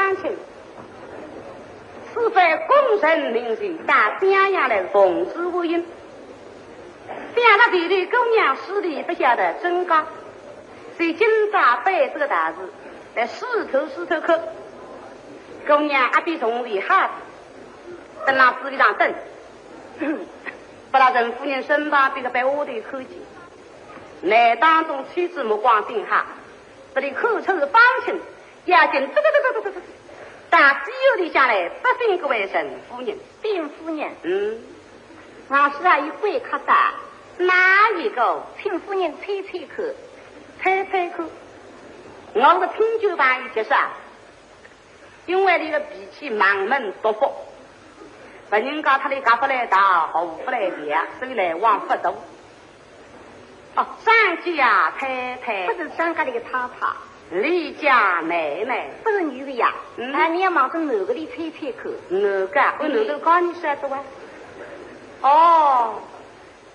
方情，此非功臣名士，打边样来奉之无因。边上弟弟姑娘实力不晓得真高，谁今朝背这个大事，来石头磕。姑娘阿比从里哈，等那死里上等，不拉任夫人身旁这个被我的口气，内当中妻子目光定下，这里口臭方情，眼睛这，大只有的下来，不信各位沈夫人，丁夫人，我是一贵客的，哪一个？请夫人吹口，吹口，我是品酒吧一些事，因为你的脾气盲目多福，不人家他的家不来大，后不来点，所以来往不多。张家太太不是张家的个太太，李家奶奶不是女的呀。你要忙着哪个的吹口？哪个？我哪个告你说的啊？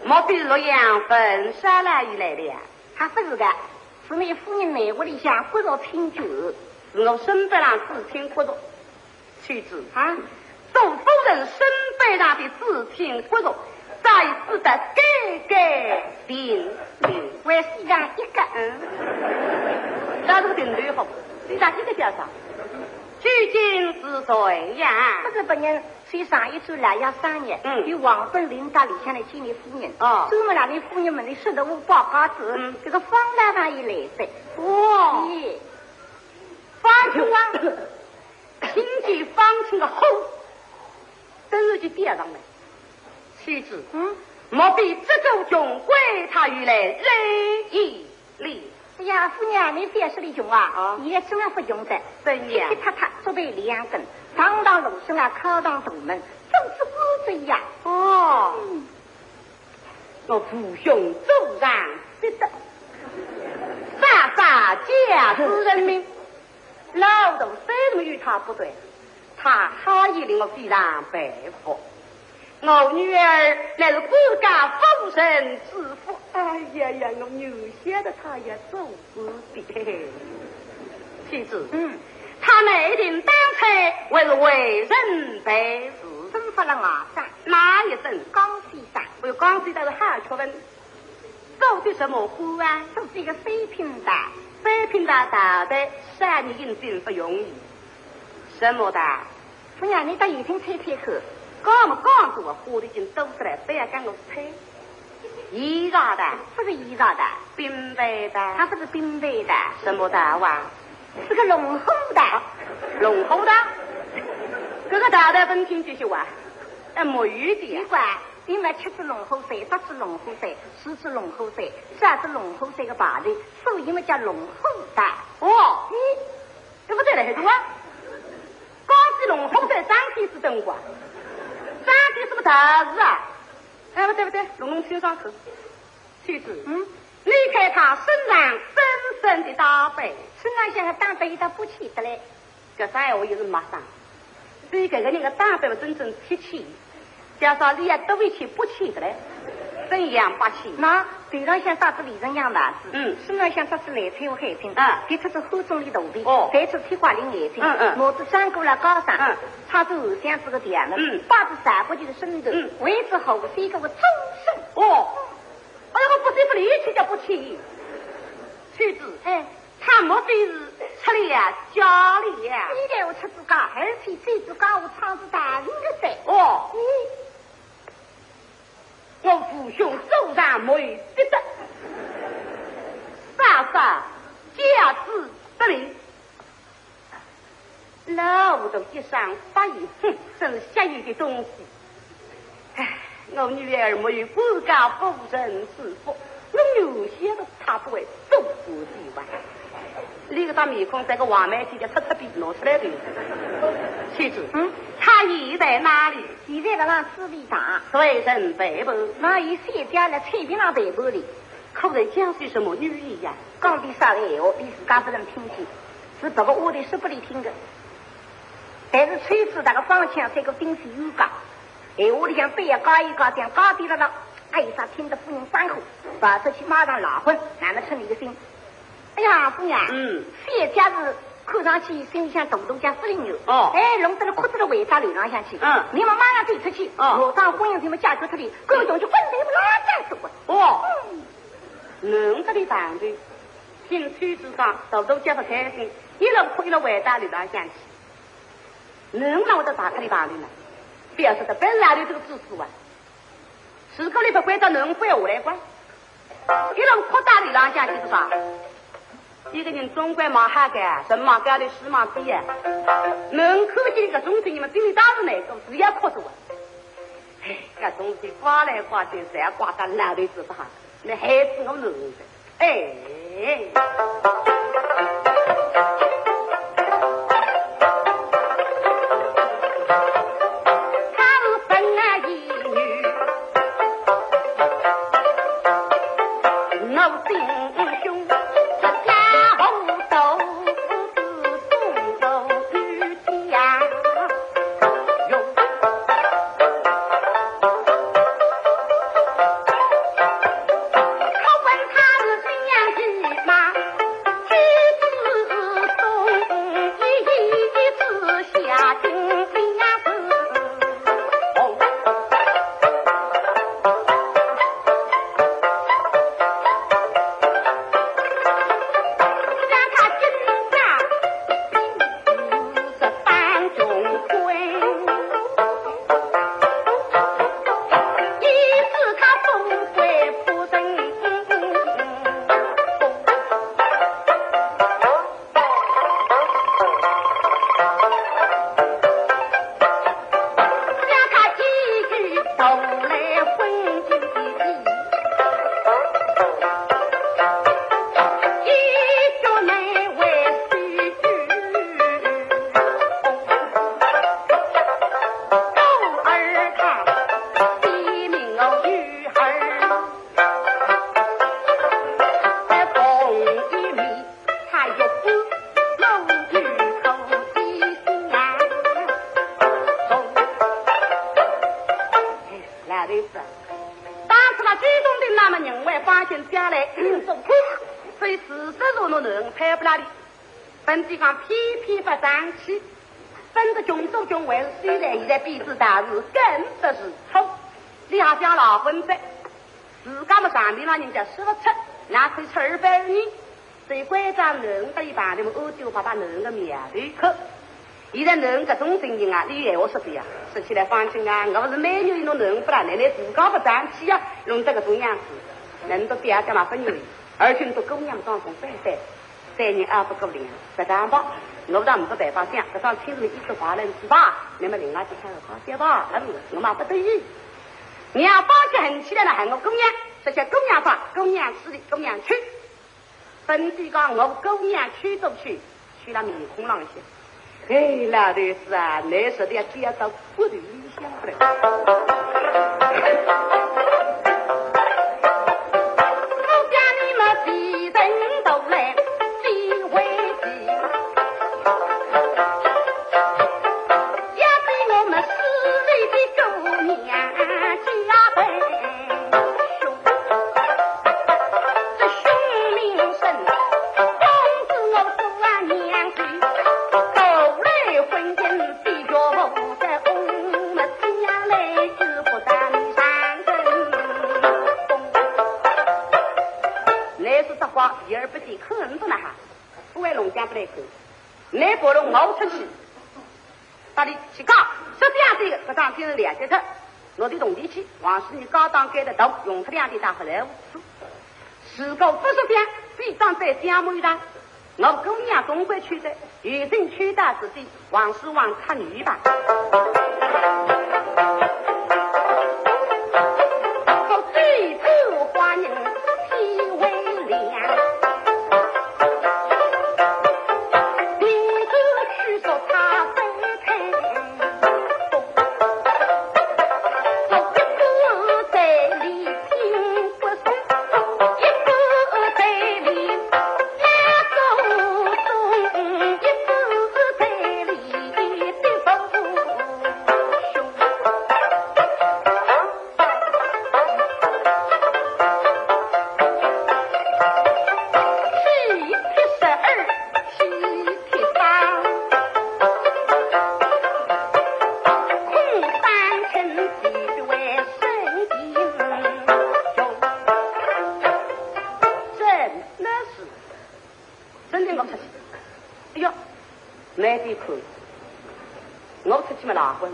莫非洛阳分沙拉以来的呀？还不是的，是那夫人来屋里向不着品酒，是我身背上只听不着。妻子啊，杜夫人身背上的只听不着，再次的改定，为西上一个那这个定对好，西上一个叫啥？究竟是谁呀？不是本人，所以上一周来要3日，有王本领导里向来见你夫人。周末两位夫人们的说的我报告子，这个方大大也来的。哇！方清王，听见方清的吼，等于就点上来。妻子，莫非这个穷鬼他与来仁义礼？哎呀，夫人，你别说的穷啊！也真不穷的，怎样？他做对2根，堂堂龙生啊，考当大门，真是不对呀！我父兄走上得得，傻家之人民，老头谁都与他不对，他好意令我非常佩服。我女儿乃是国家丰盛之福，哎呀，我牛写的他也走不的。妻子，他那一定当才为人备事，征发了瓦山，哪一阵？江西山，我有江西的哈确问，走的什么户啊？都是一个水平的大的3年应尽不容易。什么的？夫人，你到一听吹口。刚做活的经都出来，不要跟我吹。衣裳的，不是衣裳的，冰白的，它不是冰白的，什么大王？是个龙虎的，龙虎的。这个大的本听这些话，没语的。奇怪，因为7只龙虎赛，8只龙虎赛，10只龙虎赛，12只龙虎赛个把的，所以我叫龙虎的。这不对了，很多啊。刚是龙虎赛张天是等过。张天是不是大事啊？不对，龙先上口。妻子，你看他身上深深的打背，身上像个打背都不起的嘞。这3我也是马上，所以这个人的打背真正贴起，加上你也都会去不起的嘞，怎样不起？那腿上像啥子李人样的子，身上像啥子来菜我海青，这次是后中的肚皮，这次天花林海青，脑子转过了高上，插着后箱子个点了，把子散过去的身头，位置后是一个终身。哎呀，我不是不力气就不起。妻子，他莫非是出了家里呀？你给我出自家，而且这自家我唱是大人的噻。我父兄手上没得的，傻家子得令，老都一上发言，真是下雨的东西。我女儿没有国家丰盛之福，我有些个他不会走过地外。那个大面孔在个黄梅前的擦擦鼻拿出来的。妻子，他已在哪里？现在在那四里上，随身背包。那有谁家来菜边上背包里？可在讲些什么语言呀？讲的啥个闲话，你自家不能听见，是这个我的说不里听的。但是吹死那个方向这个顶是有讲，我里向背也高一高，这样高低了，哎啥听得夫人关口，把这去马上拉婚，俺们称你个心。哎呀，夫人，谢家是看上去心里像大家司令有。哎，弄得了哭着了尾巴流浪下去。你们马上走出去，马上婚姻他们解决出来，各种就分队不拉走了。弄这里反对，听村子上大家不开心，一路哭一路尾巴流浪下去。能让我到打开的法律呢？表示的本来的这个知识啊，是个里不归到能不要我来管，一路扩大流浪下去是啥？一个人总归马哈干，什么干的什么地呀？能科技个东西，你们心里当然那个只要靠着我。哎，这东西刮来刮去，谁刮到哪里知道？那孩子我弄的，哎。本地讲偏偏不争气，分的群众群为虽然现在比之大事，更不是错。你还讲老混子，自家么上面那人家说不出，那可以吃200年。所以关张人的一般的么欧把人的面对去。现在人这种情形啊，你以为我说的呀？说起来放心啊，我不是美女弄人不然，奶奶自家不争气啊，弄这个种样子，人都不要干嘛分女，而且都姑娘当中拜拜。3年2不够零，10担保，我不但没办法想，这上亲人一句话能是吧？你们另外就看我好些吧，我嘛不得已。你要放弃很起来了，喊我姑娘，这些姑娘法，姑娘吃的，姑娘去。本地讲我姑娘去都去了面孔浪些。哎，老头子啊，那时候要接到我的理想不了。一而不见，可能不那哈，不为龙江不来口，那波龙熬出去，到底去搞，就这样这个，不当天人了解他，我的动地去，往时你高档给的头，用出2的大回来无数，是个不是这样，必当在家母一当，我姑娘总归去的，与人去大之地，往时往他女吧。最后花人体为良。没得看，我出去没拉婚。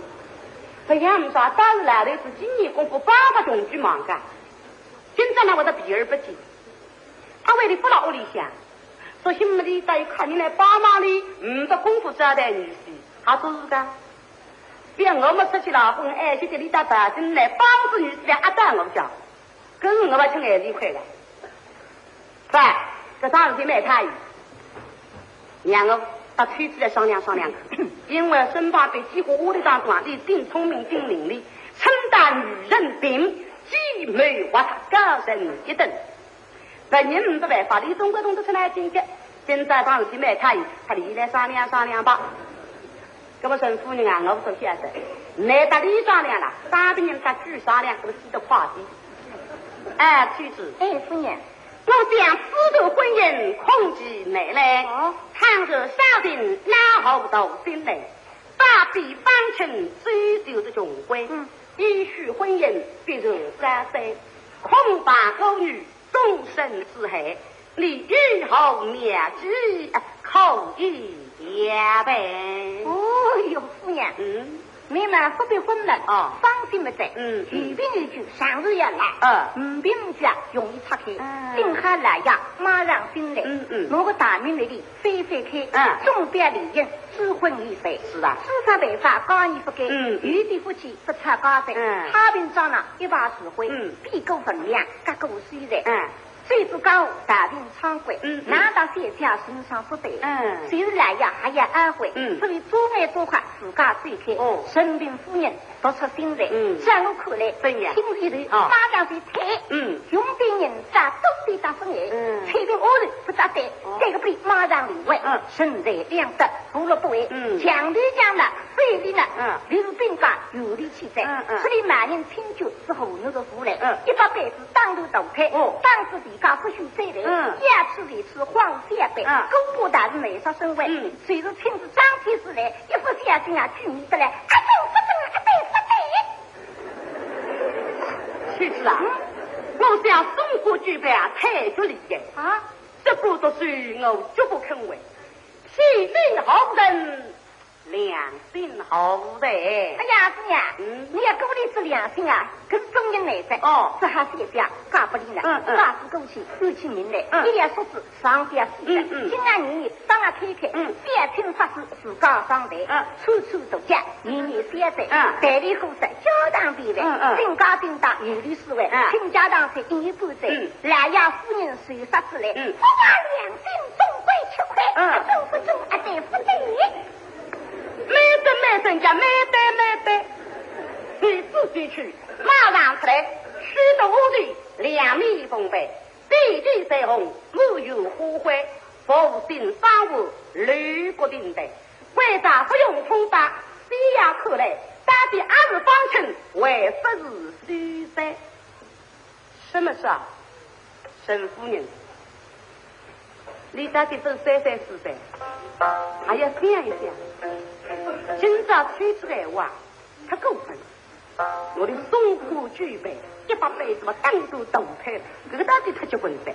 这样说，当时来的是今年功夫8个中举忙干，今朝呢我的避而不见。他为了不到屋里想，说什么的在看你来帮忙的，不功夫招待女婿，他说是个。别我们出去拉婚，哎，现在你家大人来帮助女婿来单我讲，跟我们请爱离开了。在这当时的卖茶叶，让我到推出来商量商量。因为生怕被几个屋里当中啊，你顶聪明顶伶俐，称大女人病，既美或他高人一等。本人不办法，你中国同志出来进去，现在当时的卖茶叶，他你来商量商量吧。那么沈夫人啊，我不说先生，来打你商量了，3个人他去商量，这个是的话题。哎，妻子，哎，夫人。我想私度婚姻控制内来，倘若少定拉后头心来，大比方成追求的总规，依序婚姻必如3岁，恐怕偶女终身之害，你日后灭之口意也呗。哦哟，夫人，你们不必混乱哦，放心不在。余兵一句，上日要来。兵家容易拆开，定下来呀，马上进来。如果大明那里飞飞开，总别理应知婚已废。是的，司法办法高你不改。余的夫妻不差高在。他平常呢一把指挥，必够分量，各个虽然。最不高大定仓柜，拿到谢家身上不得。虽然来呀还要安慰，所以做爱做法自家最开。生病夫人不出心来，在我看来，心里头马上就退。用病人咋都得打分爱，退病我人不咋对，这个病马上离位，身在两得，不了不为，强力讲了，费力了，留病家有力气在，所以满人清酒是后头的福来，一把辈子当头倒开，当时的家不许再来，牙齿里吃黄下辈，公婆大人没啥身位，随着亲自张天子来，一不小心啊，举迷的来，妻子啊，我想中国举办啊，太绝厉害啊！这不都是我绝不肯为，气定好人，良心好人。哎呀，子呀，你要鼓励是良心啊，可是中人来在这还是一家干不灵了，大事过去有起名来，一两说子上边死的，今年年年当然开开，别听法师自家上台，处处都讲年年三载，代理后世交当地位，定家定当有理思维，倾家荡产一不在，来呀夫人随杀之来，不把良心终归吃亏，中不中啊对不对？没真家没得，你自己去，马上出来，许多屋里两米丰沛，地地彩虹，木有花灰，福星商务，吕国定的，为啥不用通达？西亚看来，大地2日方寸，为不是虚塞。什么事啊？沈夫人，你到底是3、4岁，还要想一想。今朝推出来话，太过分了。我的松果具备一把辈子嘛，当都倒退了，这个到底他结婚噻？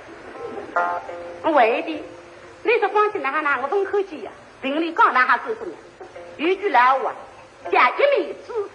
为的，你说光是拿我封口气呀，邻里讲拿下做什么？有句老话，下一米之死。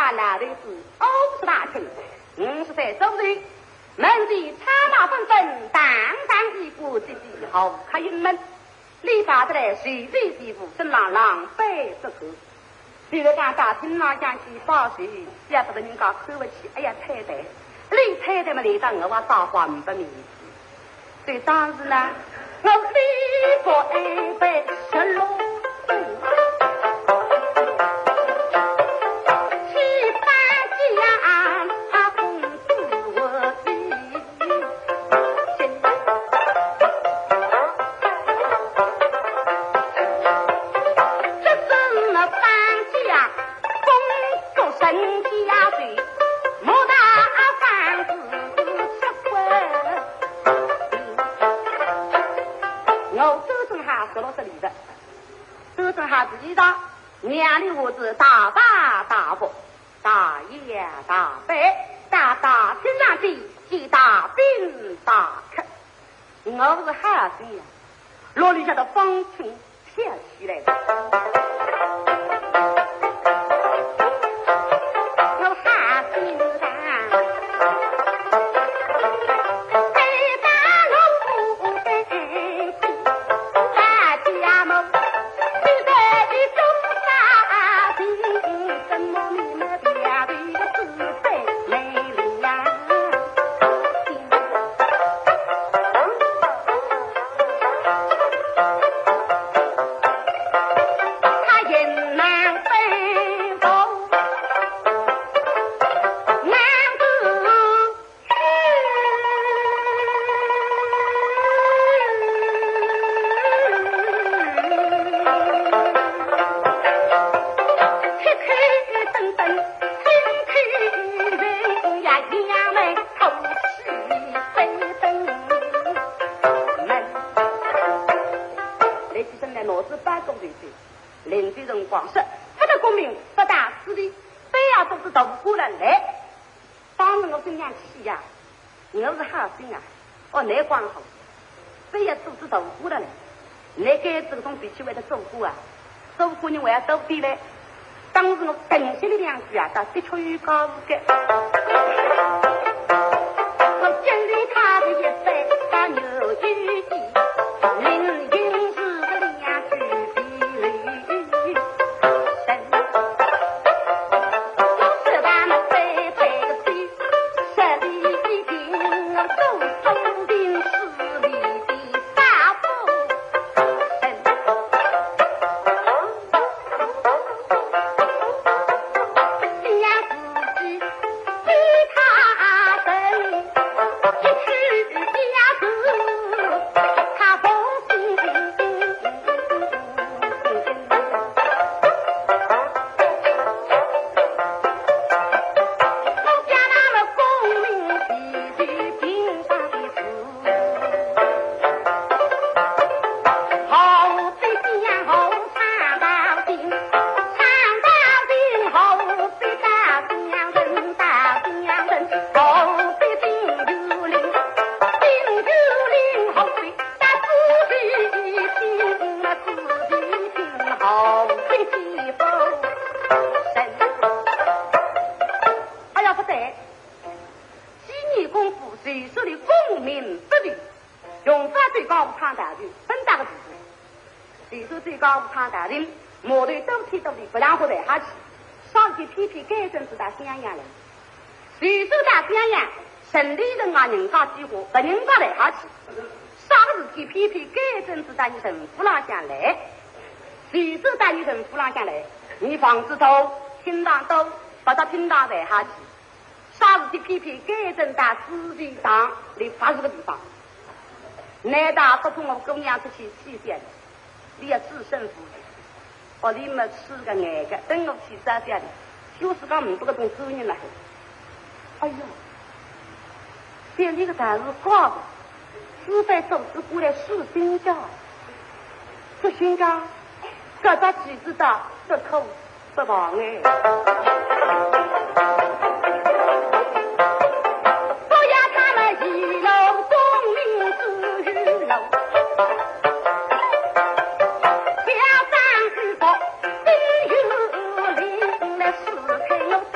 家那位是50大庆，50岁周岁，门第刹那纷纷，当当一股自己好开营门，立法的来随随媳妇，真让狼狈不可。这个家大厅那讲起报喜，也不得人家看不起，哎呀太太，你太太嘛来到我话大话不明。所以当时呢，我立过一杯十六。娘的屋子大大大伯，大爷大伯，大大厅上去即大兵大客，我是哈心呀，罗里下的风情跳起来的。来光好，非要组织走过了呢。那个这种比起为了走过啊，走过你我要走对嘞。当时我更新的两句啊，他的确有高的。我经历他的一生，他有一计，凌云是个两句比雷。是他们飞飞的飞，十里一平走走的。人家几户，把人家来下去，啥事体偏偏改正是在你城府上向来，随时在你城府上向来，你房子头、厅堂头，把他厅堂来下去，啥事体偏偏改正在自己上来发这个地方。难道不从我姑娘出去体现，你要自身负责，你们吃个眼个，等我去啥家的，就是讲唔不个种周人了。哎呦！这里个大是高的，四百走子过来数新家，这新家，各大几子的这口不忙哎。不要他们一楼功名之于楼，家山之宝必有灵来四开有走。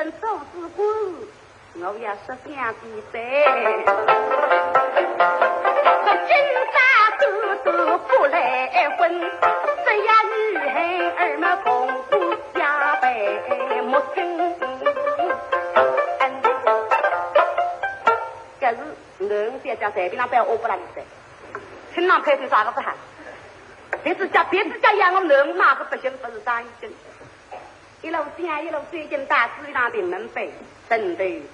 身做主官，我要说两句呗。这金沙哥哥不来婚，这呀女孩儿嘛功夫加倍莫跟。这是人家家随便那边我不让你在，新郎配对啥个不喊？别自家养我人哪个不行不是单身？一路讲一路最近大师那边门背真对的。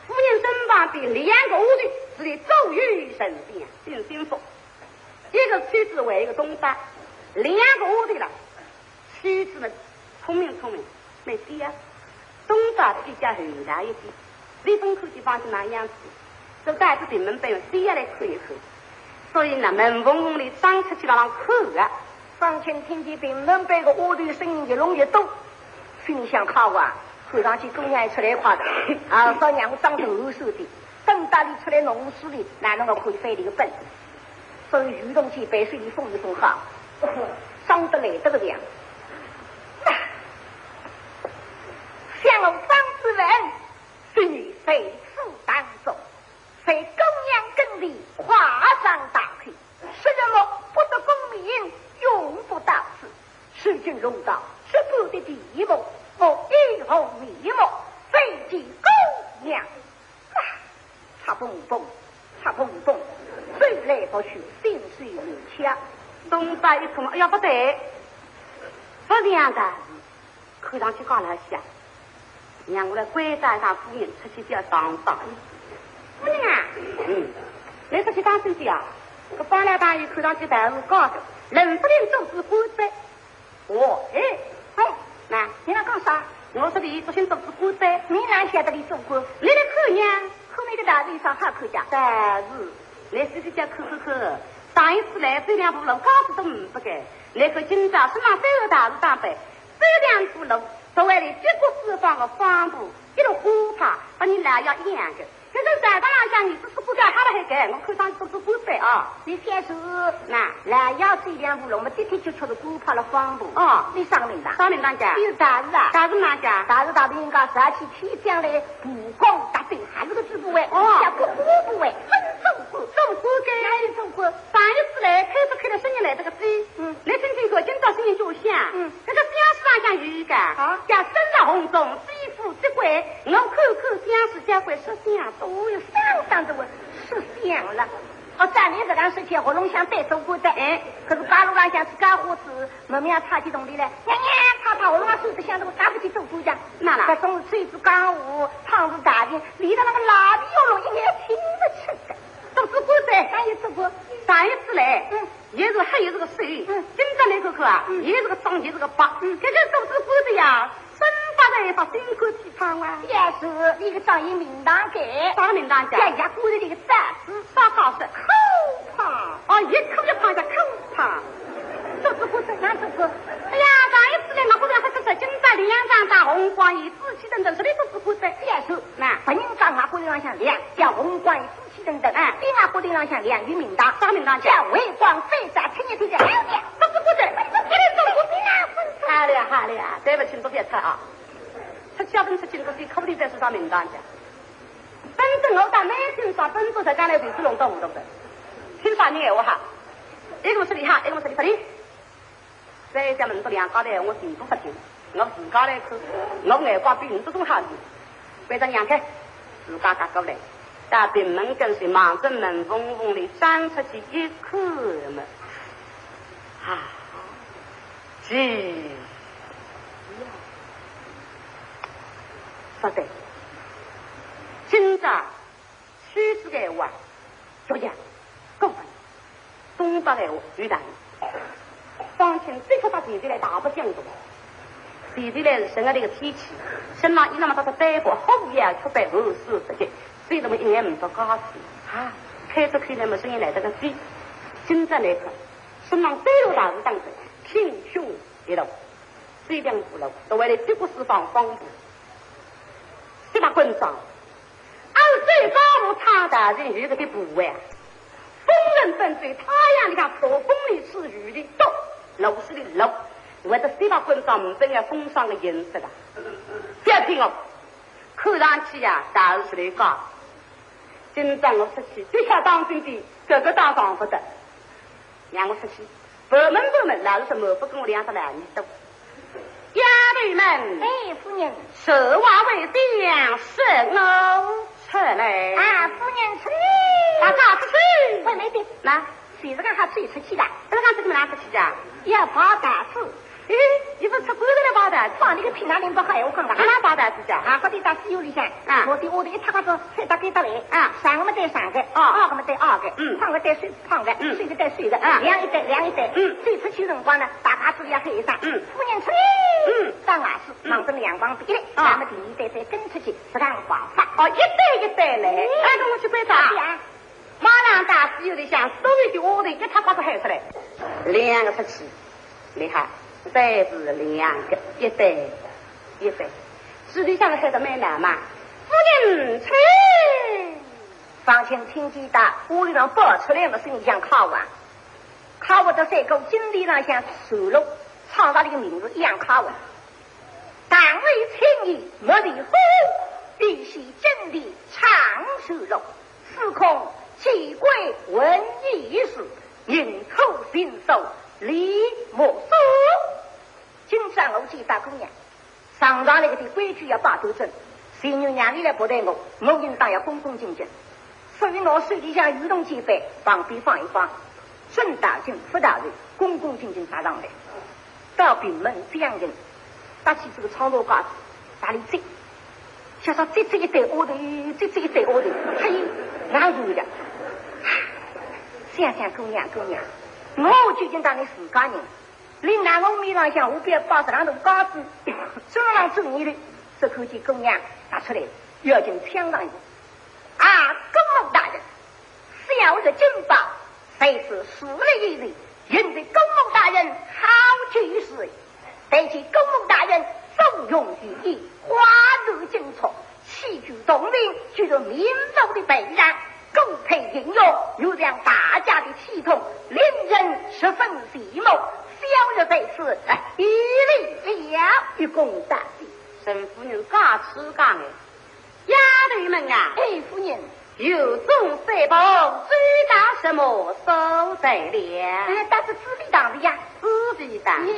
夫人身旁的2个屋的是的周瑜神仙进心腹，一个妻子为一个东山，2个屋的了，妻子们聪明没爹，东山比较很大一点，李丰口就放是那样子，就带着顶门背低下来看一看，所以呢门缝缝里长出去了看啊。上前听见顶门背个屋的声音越弄越多，心想好啊，看上去姑娘也出来夸的，啊，少娘我长得厚实的，等大里出来农事里，哪能够可以费这个本？所以雨中去北水里风一风好，伤得来得个样。像我张子文，是你非此当中，非公羊跟里跨上大开，是人么不得功名，永不到此。时君荣道，是不得第一幕，我一红一幕，非及公娘。他蹦蹦，水来不去，心水如枪。东大一冲，哎呀不对，不这样的，看上去搞了下。让我来归在他夫人出去叫当大爷。夫人啊，你出去当书记啊？这搬来大爷看上去大是高的，人不能做事官职。那你那干啥？我说你不行做事官职，你哪晓得你做官？你来看呀，看你的大队上好看家。但是你自己家看，上一次来走2步路，高子都不给。那个今朝是拿3个大事当背，走2步路。作为你结果释放的方布，一路虎怕把你俩要一样的。可是在当上你只是不叫他们还改，我看上去都是不对啊。你先说，来要这2步路，我们的确确的虎怕了方布。哦，你上领导，上领导家，有大事啊？大事哪家？大事大的应该杀起天将来，不光大队还有个支部委，下个部部委分总官，总官给哪有总官？上一次来开了10年来这个鸡，你听听说今朝声音就响，这个乡市上像鱼干啊，叫生了红中，西府之贵，我看乡市家会10香多有相当的10香了。3年这段时间我拢想带走过的，可是八路上想去干活子，门面插起动力来，他我拢手指想着我赶不起走过家，那了，这总是吹子干舞，胖子大点，离到那个蜡笔油龙一眼听不吃的。都是过噻，哪有走过？上一次来，也是还有这个水，今朝来看看啊，也是个脏，也是个疤，这都是过的呀。生发的把心肝体胖啊！也是一个张一名堂给，啥个名堂家？家家过的这个单子，啥好事？口胖哦，一口就胖下口胖，都是过这样子过。哎呀，上一次来我不知道他是今朝2张大红光以紫气等等，这里都是过的。也是，不人上我过的上想亮，叫红光以紫气等等，比我过的上想亮与名堂，啥名堂家？叫微光飞闪，听见听见，都是过的。这里走过比哪分？好了呀，对不起，都别扯啊。出小本出去，这口里在说啥名堂家？反正我到南京上本部才刚来对子龙到对不对？听啥你我哈？一个是你哈，一个是你不听。在家门都2高的，我全部不听。我自家来看，我眼光比你这种好的，为了让开，自家家过来，到平门跟随忙着门缝缝里钻出去一看嘛，说对，今朝虚实的话，就讲公分，东北的话有大。方清这个把弟弟来打不相中，弟弟来是生了这个天气，身上一那么大的呆过，后也出白后事这些，所以他们一眼唔做高兴啊，开着开那么声音来这个鸡，今朝来看，身上最有大事当中，挺胸一路，水两步路，都为了结果释放方布，这把棍上，最高路差大人有这个部位啊，风人本嘴，太阳里看破风里吃雨的多。楼市的楼，我的嘴巴滚上真要风霜的颜色了。不要听哦，看上去呀，大是来讲，今朝我出去，最下当心的，个个当上不得。让我出去，不门，老是莫不跟我两个男女斗。丫头们，哎，夫人，手娃为将神哦出来。啊，夫人出来。大家出去。喂，没得，那谁是刚好出去的？这个这个哪出去的？要跑大事。哎，你不出国的跑大，放那个平常人不好我讲的。哪跑大事的？啊，我得到西游里向，我的一塌瓜子菜到给到来，三个么带三个，二个么带二个，胖个带胖个，水个带水个，两一带，最出去辰光呢，大家子要黑上，夫人出来，到外市望着阳光比来，咱们第一代再跟出去，不让华发，一代来，跟我去观察。马上大西游里向，所有的我的一塌瓜子喊出来，两个出去，厉害。再是两个，一代，实际上喊得蛮难嘛。夫人出来，房前听见大屋里上爆出来的声音像考完的三个经历上像收录唱到这个名字一样考完。单位情谊莫离乎，必须真理长收录，司空奇贵文艺术，应酬信手李莫苏。今上我见大姑娘，上场那个的规矩要把头正，谁女娘里来不待我应当要恭恭敬敬。所以我手里向御动几杯，旁边放一放，孙大人、副大人恭恭敬敬爬上来，到闭门这样人，打起这个长罗瓜子，哪里追？想说这一对窝头，这一对窝头，还有哪有的？想姑娘，我究竟当你自家人。另外我面上向无边包着两头高子，手上走你的，这口气姑娘拿出来，要进枪上去。公公大人，小的金宝，谁是死了一人，引得公公大人好举事，得其公公大人纵容于义，花如金错，戏剧动灵，具有民族的悲然，共配应用，又让大家的系统令人十分喜慕。小日在此，一礼了，与公大帝。沈夫人嘎吃干的，丫头们啊，夫人，有种三宝，最大什么收在了？但是自己当的呀，自己当。自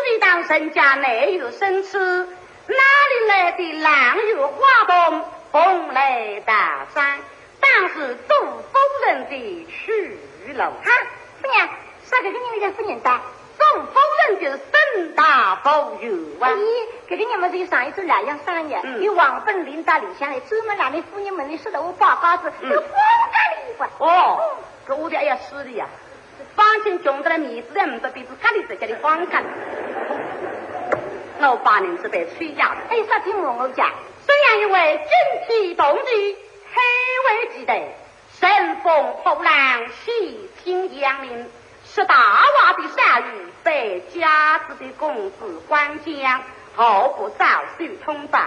己当人家内有生吃，哪里来的浪有花动，风雷大山，当是杜夫人的去了。夫人。啥个人那个夫人的宋夫人就是孙大夫有啊！这个你们是上一周来阳生日，有王本领导里向来专门让你夫人们的说的我报告子，有风格里这我的哎呀是的呀，方清穷的面子在唔得鼻子咖喱在家里放干，我把您这边吹呀！啥听我讲？虽然因为军体动地，黑为基地，神风破浪，喜庆扬名。是大瓦的善语，被家子的公子官将，毫不早水通报，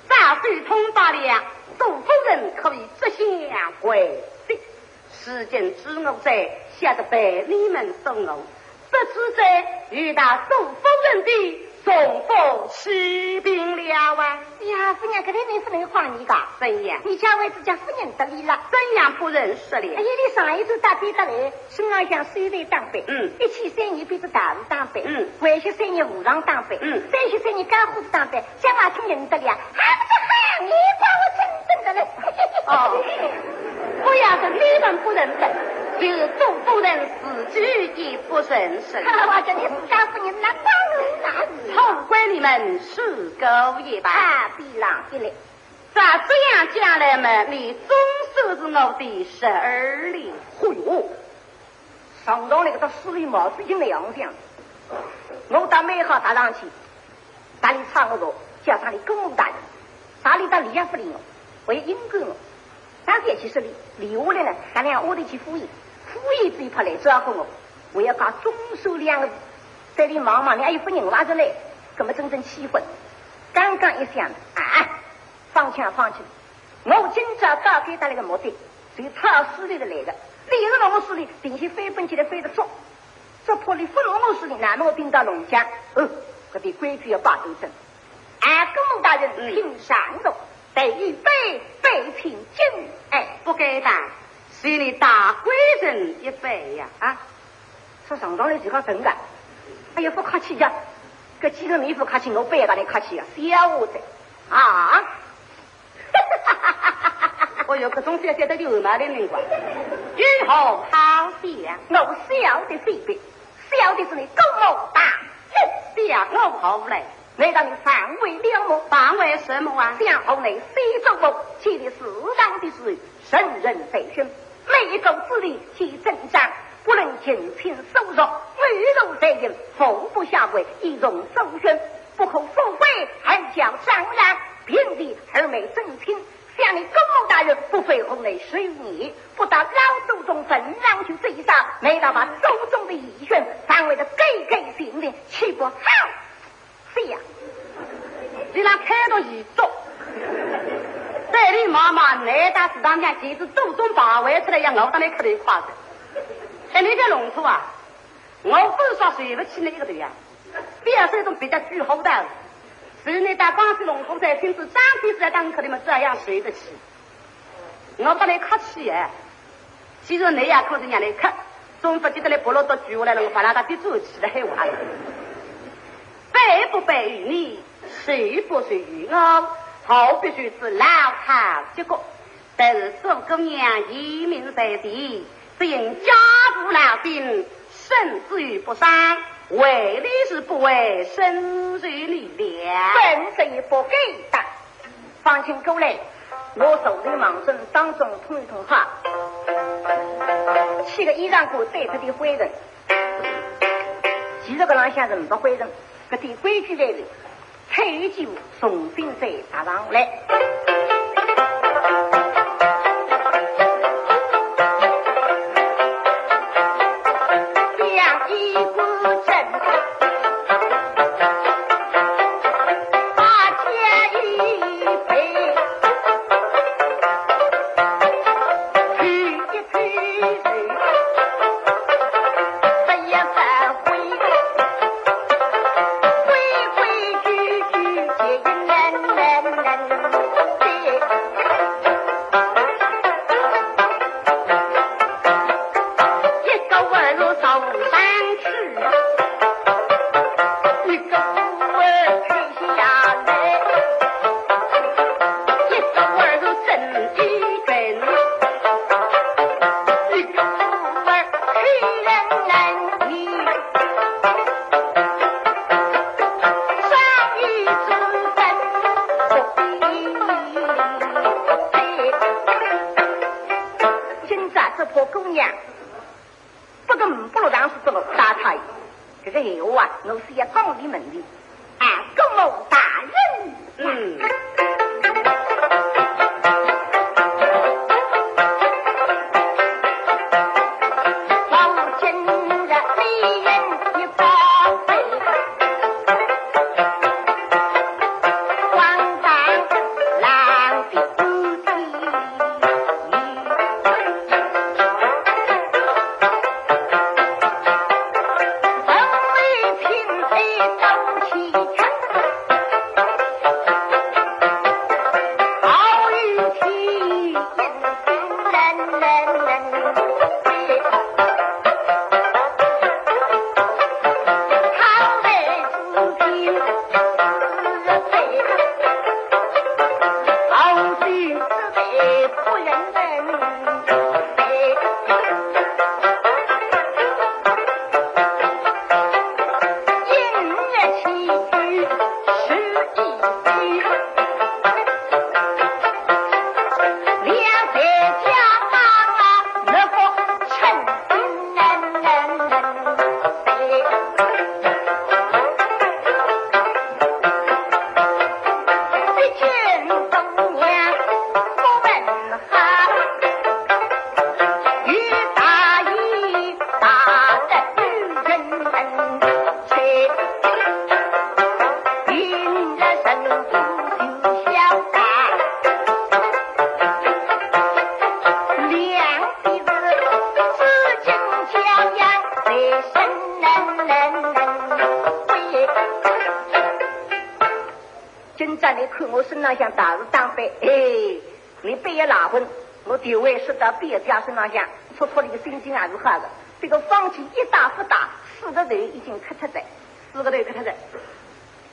早水通报了，杜夫人可以直向归的。时间之我在，吓得被你们送我，这次在遇到杜夫人的中风起病了啊！夫人，这里你是能换你的？怎样？你家位置叫夫人得力了？怎样不认识了？你上一周打比得来，身上像水队当兵，173年比着大武当兵，173年武上当兵，373年干胡子当兵，讲话听认得了，还不是喊你把我真的了？不要是你们不认得，就是杜夫人自己也不认识。我叫你自家夫人那当然通归你们是狗也罢，比浪一来。咋这样讲来嘛？你总算是我的12里。上到那个到市里毛子进来样子，我到美好大上去，大里唱我说叫上你公公大人，大里到李家府里我也应够我。当时其实李下来呢，咱俩我得去敷衍这一派来招呼我要搞中手2个字，在里忙忙，你还有夫人挖着来，根本真正气愤。刚刚一想放枪，我今朝到给他那个目的，就抄死里的来的，李个老师里定些飞奔起来飞得早，这破里愤怒时的南门兵到龙江，这比规矩要把斗争。俺公公大人听上路，得预备备品进，不该的，随你大贵人一杯呀！啊，说上当的就讲真的，哎呀，不客气呀，这几个妹夫客气，我不要跟你客气啊，小我的啊！我有各种小小的有脑的灵光，如何好想？我晓得随便，晓得是你公我大人，呀，我好无赖。你让你防卫了么？防卫什么啊？想后内西周国，其的适当的是圣人备选，每一个之力其增长，不能尽凭手弱，雨露在人，风不下跪，以容周旋，不可富贵，还叫张然，遍地而没真情。像你公公大人不费红内水泥，不到老祖宗分让去追杀，没到把周中的义选防卫的给性命，岂不好？是呀，你那开到一走，在你妈妈那大市场上，其实周中把围出来要熬到你可得夸着。在那个农村啊，我不是说睡不起那个的呀，表示一种比较巨厚的。是你到广西农村在平时长期在当客的嘛，这样睡得起。我把你客气哎，其实你也可是让你客，总不记得你部落都举过来了，我把那个比住起来还完了。背不背于你，谁不随于我？好必须是老好结果。但是宋姑娘一命在地，只因家父老病，甚至于不伤。为的是不为深水力量，本是也不给的。放心过来，我手里忙正当中通一通话，7个依然过对他的坏人，几个人像人不坏人，这对规矩来人，推就送兵在打上来。今朝你看我身上像大事当背，你背也拉混，我地位是到别家身上像，戳戳你的心情也是好的。这个放弃一打不打，4个头已经磕出来，4个头磕出来。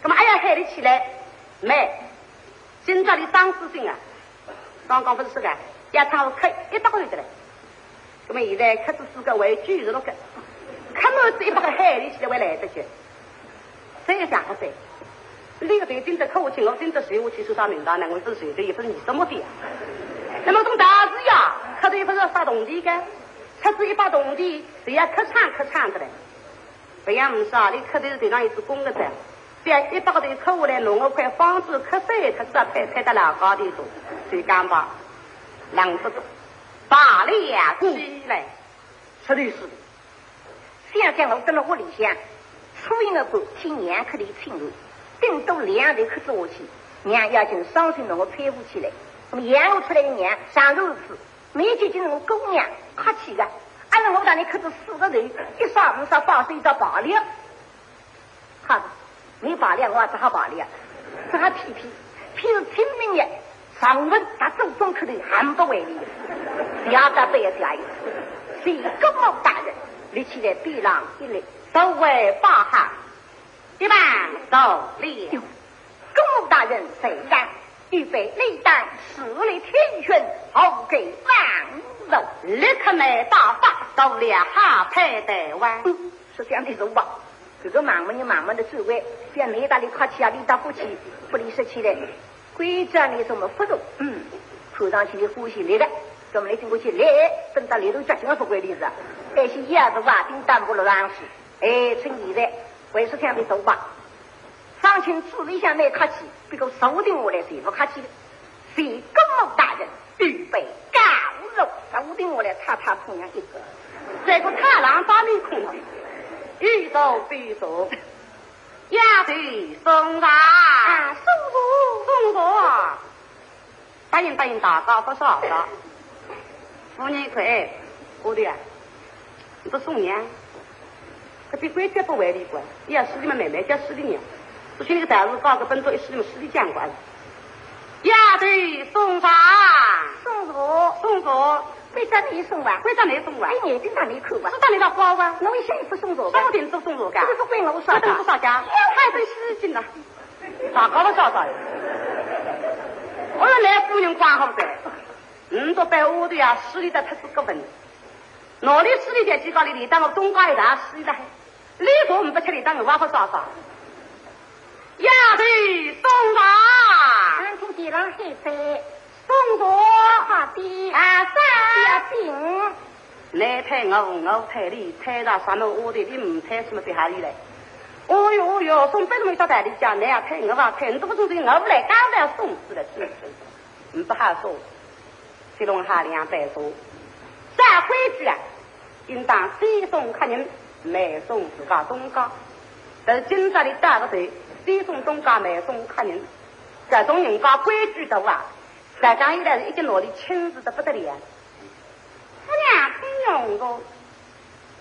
那么哎呀，喊你起来，没，今朝的张世新啊，刚刚不是说的，要唱我磕100个月的嘞。那么现在磕这4个为举着了个，磕满这100个喊你起来会来得及，这个想不对。那个对真的客户请我真的税务去收上领导呢，我是税的也不是你什么的呀。那么从大事呀，可是也不是发动机的，可是一发动机谁要客唱的嘞？不要不是啊，你客的是对上一次公的噻，别100个对客户来弄我块房子客税，可是要拍到老高的多，谁敢吧？两不多，把了起来，吃的是。想想我跟了屋里向，初一的不听娘客的请路。顶多2头磕着下去，娘要请伤心的我搀扶起来。那么养我出来的娘上头次，没接近我姑娘客气的，按照我让你磕着4个头，一杀5杀8岁到罢了。好的，没罢了我只好罢了，只好批是清明夜上文他周中磕的还不为例，第二个被下一次，谁公某大人立起来比浪一类，都为发汗。一般走了，公务大人虽然预备立担势力天选，后给万肉，立刻没大法，到了下派台湾。是这样的说吧？这个慢慢的智慧，像你大的客气啊，你大不起，不离失起来。规则你怎么不懂？看上去的呼吸来的，怎么来经过去来？等到里头决定了不归例子，那些叶子瓦丁担不了粮食，趁现在。为是这样的手法，上清处理一下那客气，别个手定我来谁不客气的？谁公务大人预备高肉，手定我来擦同样一个。这个太郎把你控制，欲走必走，压腿送上送过，答应大高不少的，妇女可爱，我的呀，你不送年。这比规则不为例管，你要使你们妹妹叫使的娘，不许那个大事搞个本座，使你们使的讲官。呀对，送上送着，会长你送完，会长你送完，眼睛让你看完，是让你到花完，侬一想不送着，少点做送着干，这是归我说的，不少家，太费时间了，咋搞了少少？我要来夫人管好噻，都被我的呀，使力的他是个问，哪里使力在几高里，当我东高一大使力的。你说我们不吃力，当我挖不少少。呀对，送吧。俺听地上黑菜，送着好的啊，三饼。你配我配你，配到什么我的，你唔配什么对下里来？哦哟，送这么一道大的家，你也配我吧配，你都不送这我不来，刚来送死了，不好说。这龙下2百说，再回去啊，应当西送客人。买送自家东家，但是今朝的大个队，西送东家，买送客人，这种人家规矩的话，再讲一来一个脑力亲自的不得了。夫人听用过，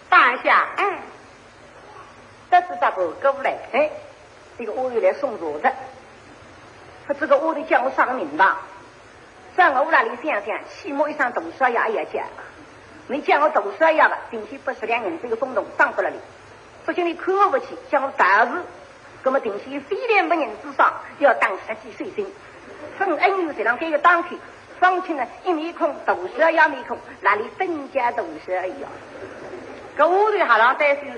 当下这是这个过来，这个我又来送镯子，他这个我得叫我上名吧，在我那里想想，起码一上董事也要讲。你叫我董事呀吧，顶起80两银这个风洞上不了里，不信你看我不起，叫我大事，那么顶起非2万银之上，要当10几岁生，分恩有这样给个当去，双亲呢一面孔董事也面孔，哪里增加董事而已啊？可我对下郎担心，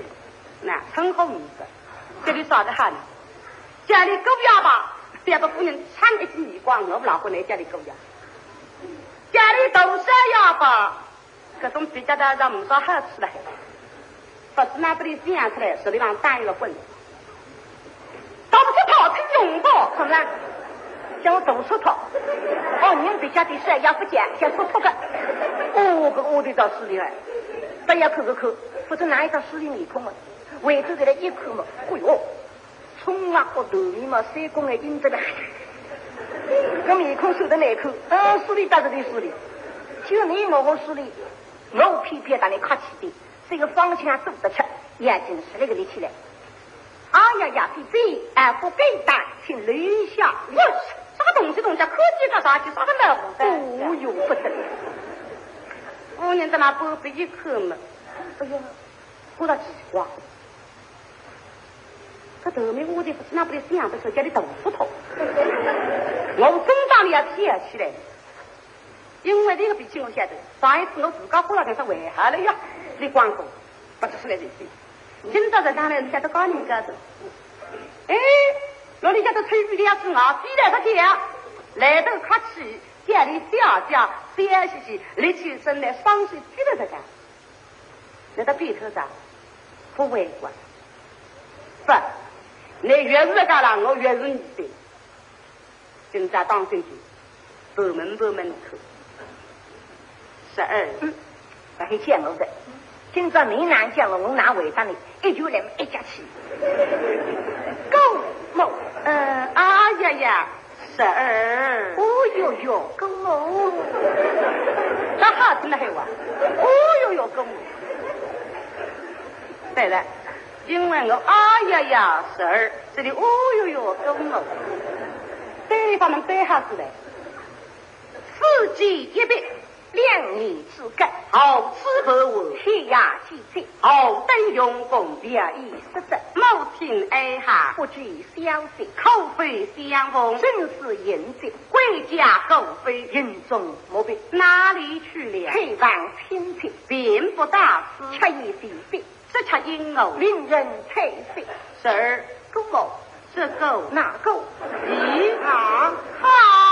那很好意思，这里耍得很，家里狗牙吧，别个夫人参一句耳光，我老婆来家里狗牙，家里董事呀吧。这种比较的让不少好吃了，不是那不里想出来，手里上打一个棍，到不出头听用过，怎么了？叫我走出头，你们比较的事要不讲，想出头的，我得到市里来，不要看，否则哪一个市里面空啊？围着在那一看嘛，从啊我头里嘛3公的阴着了，这面孔瘦的难看，市里到这里市里，就你我市里。我偏偏把你客气的，这个方向走得出，眼睛是那个立起来。啊呀呀，弟弟，不给担，请留下。我啥个东西东家科技干啥去？啥个老虎哦哟不得5年在那不飞一口嘛？哎呀，我倒奇怪，他头面我的那不得这样的时候家里豆腐头，我真把你要贴起来。因为这个比起我晓得，上一次我自个过了天是为啥了呀？你光说，不是来这些。今朝在当来晓得搞你家的，哎，那里家的吹雨的要是啊，比来个天，来到客气，家里家家笑嘻嘻，立起身来双手举了这个，那个鼻头上不为过，不，你越是干了，我越是你的，今朝当心去，不门口。12，那很见我的。今朝你难讲了，我难为他你，一就来一家去。高某，啊呀呀，12，哦哟哟，高某，那哈子那还哇，哦哟哟，高某。对了，因为我啊呀呀12，这里哦哟哟，高某，这里方面对哈子的，4季1笔。2年之间，好吃不完，天涯几节，好等用功，略以失责，某听哀下，不惧相识，口非相逢，真是应节，归家狗飞，人中莫别，哪里去了？开往亲戚，并不大师吃一地笔，17阴谋，令人退费12狗某，这狗哪狗？咦啊好。